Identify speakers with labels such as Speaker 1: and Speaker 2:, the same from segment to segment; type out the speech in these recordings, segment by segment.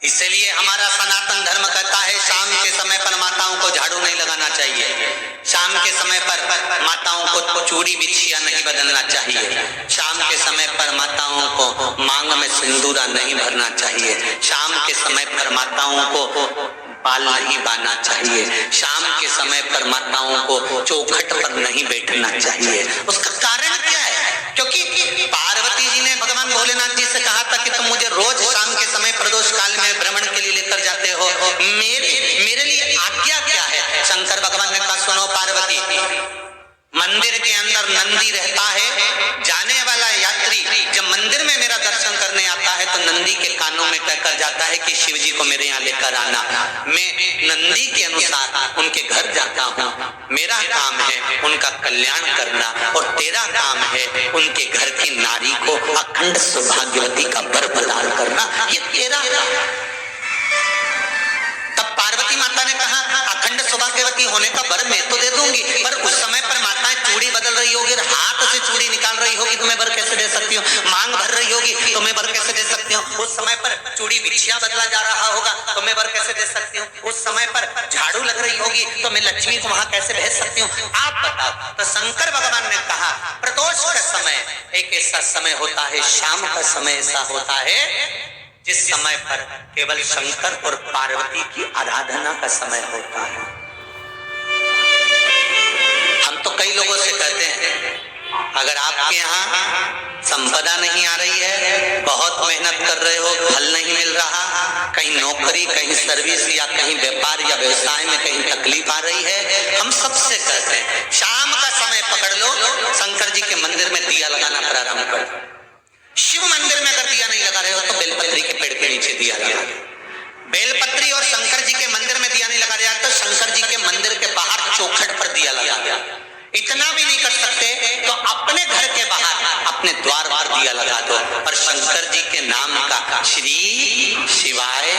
Speaker 1: इसलिए हमारा सनातन धर्म कहता है शाम के समय पर माताओं को झाड़ू नहीं लगाना चाहिए, शाम के समय पर माताओं को चूड़ी बिछिया नहीं बदलना चाहिए, शाम के समय पर माताओं को मांग में सिंदूरा नहीं भरना चाहिए, शाम के समय पर माताओं को बाल नहीं बांधना चाहिए, शाम के समय पर माताओं को चौखट पर नहीं बैठना चाहिए। उसका कारण क्या है? क्योंकि पार्वती जी ने भगवान भोलेनाथ जी से कहा था कि तुम मुझे रोज शाम के समय प्रदोष काल में भ्रमण के लिए लेकर जाते हो, मेरे लिए आज्ञा क्या है? शंकर भगवान ने कहा सुनो पार्वती, मंदिर के अंदर नंदी रहता है, जाने वाला यात्री जब मंदिर में मेरा दर्शन करने आता है तो नंदी के कानों में कहकर जाता है कि शिव जी को मेरे यहाँ लेकर आना। मैं नंदी के अनुसार उनके घर जाता हूँ, मेरा काम है उनका कल्याण करना और तेरा काम है उनके घर की नारी को अखंड सौभाग्यवती का वर प्रदान करना, ये तेरा। तब पार्वती माता ने कहा अखंड सौभाग्यवती होने का वर मैं तो दे दूंगी, पर उस समय पर माताएं चूड़ी बदल रही होगी, हाथ से चूड़ी निकाल रही होगी तो मैं वर कैसे दे सकती हूँ? मांग भर रही होगी तो मैं वर कैसे दे सकती हूँ? उस समय पर चूड़ी बिछिया बदला जा रहा होगा तो मैं वर कैसे दे सकती हूँ? उस समय पर झाड़ू लग रही होगी तो मैं लक्ष्मी को वहां कैसे भेज सकती हूँ? आप बताओ। तो शंकर भगवान ने कहा प्रदोष का समय एक ऐसा समय होता है, शाम का समय ऐसा होता है जिस समय पर केवल शंकर और पार्वती की आराधना का समय होता है। हम तो कई लोगों से कहते हैं अगर आपके यहाँ संपदा नहीं आ रही है, बहुत मेहनत कर रहे हो, फल नहीं मिल रहा, कहीं नौकरी, कहीं सर्विस या कहीं व्यापार या व्यवसाय में कहीं तकलीफ आ रही है, हम सबसे कहते हैं शाम का समय पकड़ लो, शंकर जी के मंदिर में दिया लगाना प्रारंभ कर दो। शिव मंदिर में अगर दिया नहीं लगा रहे हो तो बेलपत्री के पेड़ के नीचे दिया लगा दो। बेलपत्री और शंकर जी के मंदिर में दिया नहीं लगा रहा तो शंकर जी के मंदिर के बाहर चौखट पर दिया लगा दो। इतना भी नहीं कर सकते तो अपने घर के बाहर अपने द्वार पर दिया लगा दो और शंकर जी के नाम का श्री शिवाय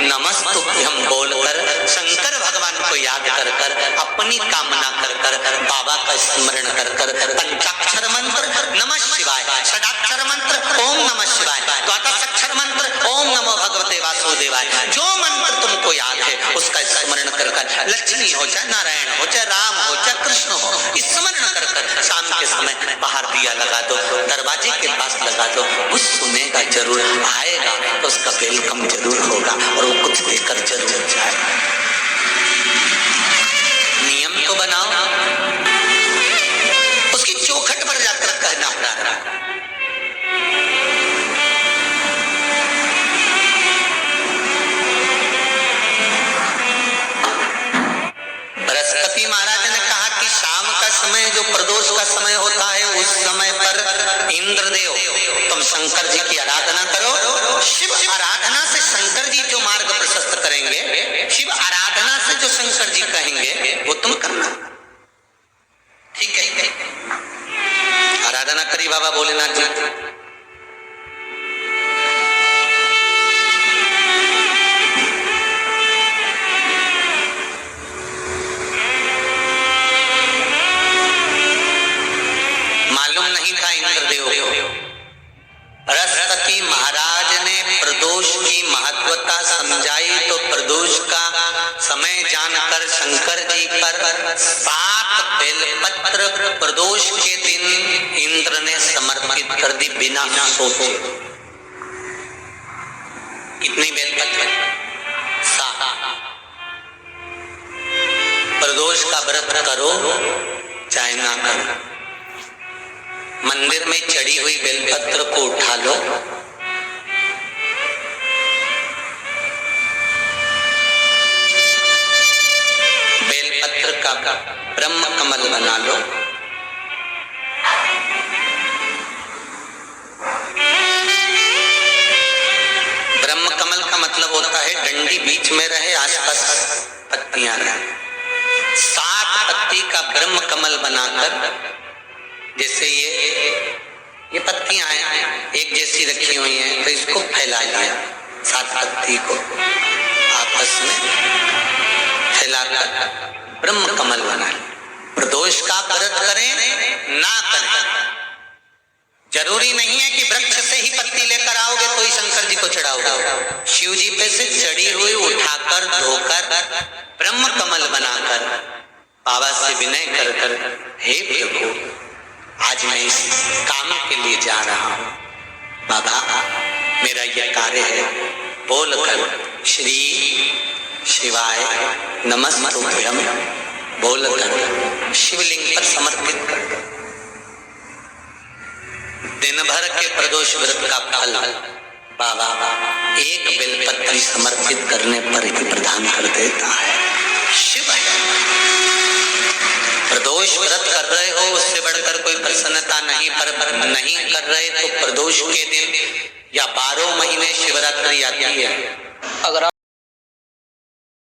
Speaker 1: नमस्तुभ्यं बोलकर शंकर भगवान को याद कर कर अपनी कामना कर कर बाबा का स्मरण कर कर पंचाक्षर मंत्र नमः शिवाय, षडाक्षर मंत्र ओम नमः शिवाय, द्वादशाक्षर मंत्र ओम नमो भगवते वासुदेवाय, जो मंत्र तुमको याद है उसका स्मरण कर कर लक्ष्मी हो चाहे नारायण हो चाहे राम हो चाहे कृष्ण हो, स्मरण कर कर शाम के समय बाहर दिया लगा दो, दरवाजे के पास लगा दो, कुछ सुनेगा जरूर, आएगा तो उसका वेलकम जरूर होगा और वो कुछ देकर जरूर जाएगा। नियम तो बनाओ, उसकी चौखट पर जाकर कहना पड़ा। बृहस्पति महाराज ने कहा कि शाम का समय जो प्रदोष का समय होता है उस समय पर इंद्रदेव तुम शंकर जी की आराधना करो। शिव आराधना से शंकर जी जो मार्ग प्रशस्त करेंगे, शिव आराधना से जो शंकर जी कहेंगे वो तुम करना। ठीक है, आराधना करी बाबा भोलेनाथ जी। बृहस्पति महाराज ने प्रदोष की महत्वता समझाई तो प्रदोष का समय जानकर शंकर जी पर 7 बेलपत्र प्रदोष के दिन इंद्र ने समर्पित कर दी बिना सोचे। कितनी बेलपत्र? 7। प्रदोष का व्रत करो चाहे ना करो, मंदिर में चढ़ी हुई बेलपत्र को उठा लो, बेलपत्र का ब्रह्म कमल बना लो, ब्रह्म कमल का मतलब होता है डंडी बीच में रहे, आसपास पत्तियां रहे। 7 पत्ती का ब्रह्म कमल बनाकर, जैसे ये पत्तियां एक जैसी रखी हुई हैं तो इसको फैला लिया, 7 पत्ती को आपस में फैलाकर ब्रह्म कमल बना लिया। प्रदोष का व्रत करें ना करें, जरूरी नहीं है कि वृक्ष से ही पत्ती लेकर आओगे तो ही शंकर जी को चढ़ाओगे। शिव जी पे से चढ़ी हुई उठाकर धोकर ब्रह्म कमल बनाकर बाबा से विनय कर कर, हे प्रभु आज मैं इस काम के लिए जा रहा हूं, बाबा मेरा यह कार्य है, बोलकर श्री शिवाय नमस्तुभ्यम बोलकर शिवलिंग पर समर्पित कर दो। दिन भर के प्रदोष व्रत का फल बाबा एक बेलपत्री समर्पित करने पर ही प्रदान कर देता है। शिव है, प्रदोष व्रत कर रहे हो उससे बढ़कर कोई प्रसन्नता नहीं, पर नहीं कर रहे तो प्रदोष के दिन या 12 महीने शिवरात्रि आती है, अगर